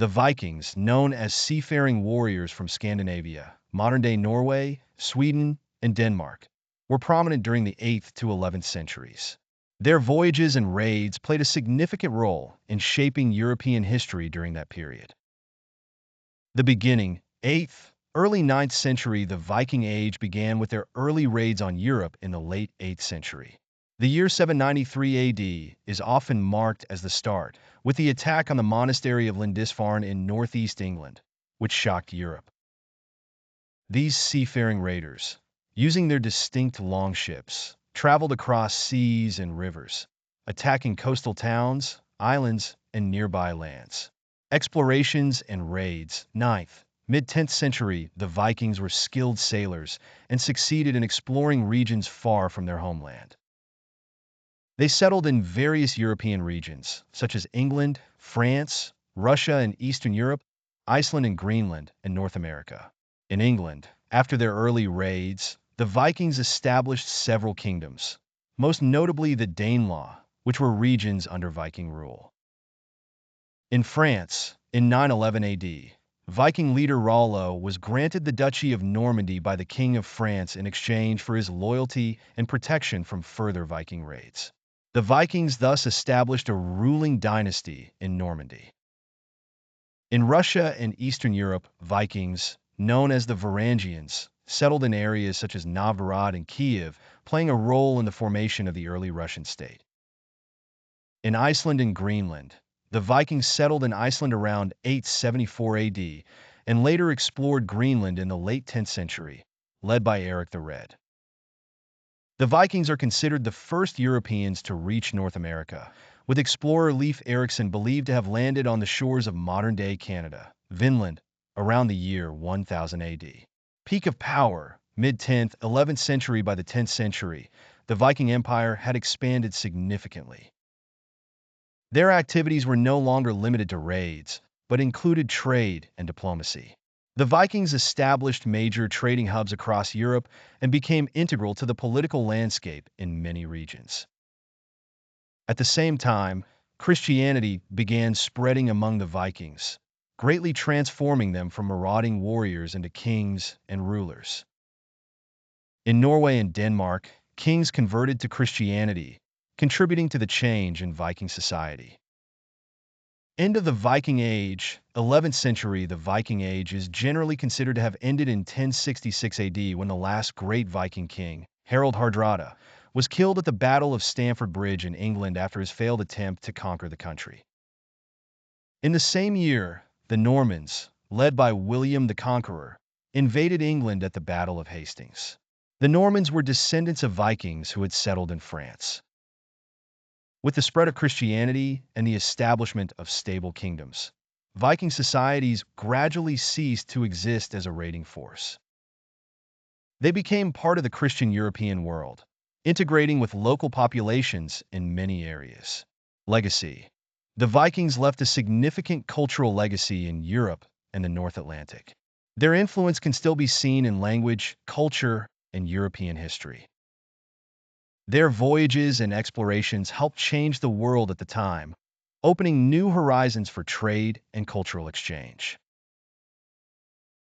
The Vikings, known as seafaring warriors from Scandinavia, modern-day Norway, Sweden, and Denmark, were prominent during the 8th to 11th centuries. Their voyages and raids played a significant role in shaping European history during that period. The beginning, 8th, early 9th century. The Viking Age began with their early raids on Europe in the late 8th century. The year 793 AD is often marked as the start, with the attack on the monastery of Lindisfarne in northeast England, which shocked Europe. These seafaring raiders, using their distinct longships, traveled across seas and rivers, attacking coastal towns, islands, and nearby lands. Explorations and raids. 9th, mid-10th century, the Vikings were skilled sailors and succeeded in exploring regions far from their homeland. They settled in various European regions, such as England, France, Russia and Eastern Europe, Iceland and Greenland, and North America. In England, after their early raids, the Vikings established several kingdoms, most notably the Danelaw, which were regions under Viking rule. In France, in 911 AD, Viking leader Rollo was granted the Duchy of Normandy by the King of France in exchange for his loyalty and protection from further Viking raids. The Vikings thus established a ruling dynasty in Normandy. In Russia and Eastern Europe, Vikings, known as the Varangians, settled in areas such as Novgorod and Kiev, playing a role in the formation of the early Russian state. In Iceland and Greenland, the Vikings settled in Iceland around 874 AD and later explored Greenland in the late 10th century, led by Eric the Red. The Vikings are considered the first Europeans to reach North America, with explorer Leif Erikson believed to have landed on the shores of modern-day Canada, Vinland, around the year 1000 AD. Peak of power, mid-10th, 11th century. By the 10th century, the Viking Empire had expanded significantly. Their activities were no longer limited to raids, but included trade and diplomacy. The Vikings established major trading hubs across Europe and became integral to the political landscape in many regions. At the same time, Christianity began spreading among the Vikings, greatly transforming them from marauding warriors into kings and rulers. In Norway and Denmark, kings converted to Christianity, contributing to the change in Viking society. End of the Viking Age, 11th century. The Viking Age is generally considered to have ended in 1066 AD when the last great Viking king, Harald Hardrada, was killed at the Battle of Stamford Bridge in England after his failed attempt to conquer the country. In the same year, the Normans, led by William the Conqueror, invaded England at the Battle of Hastings. The Normans were descendants of Vikings who had settled in France. With the spread of Christianity and the establishment of stable kingdoms, Viking societies gradually ceased to exist as a raiding force. They became part of the Christian European world, integrating with local populations in many areas. Legacy. The Vikings left a significant cultural legacy in Europe and the North Atlantic. Their influence can still be seen in language, culture, and European history. Their voyages and explorations helped change the world at the time, opening new horizons for trade and cultural exchange.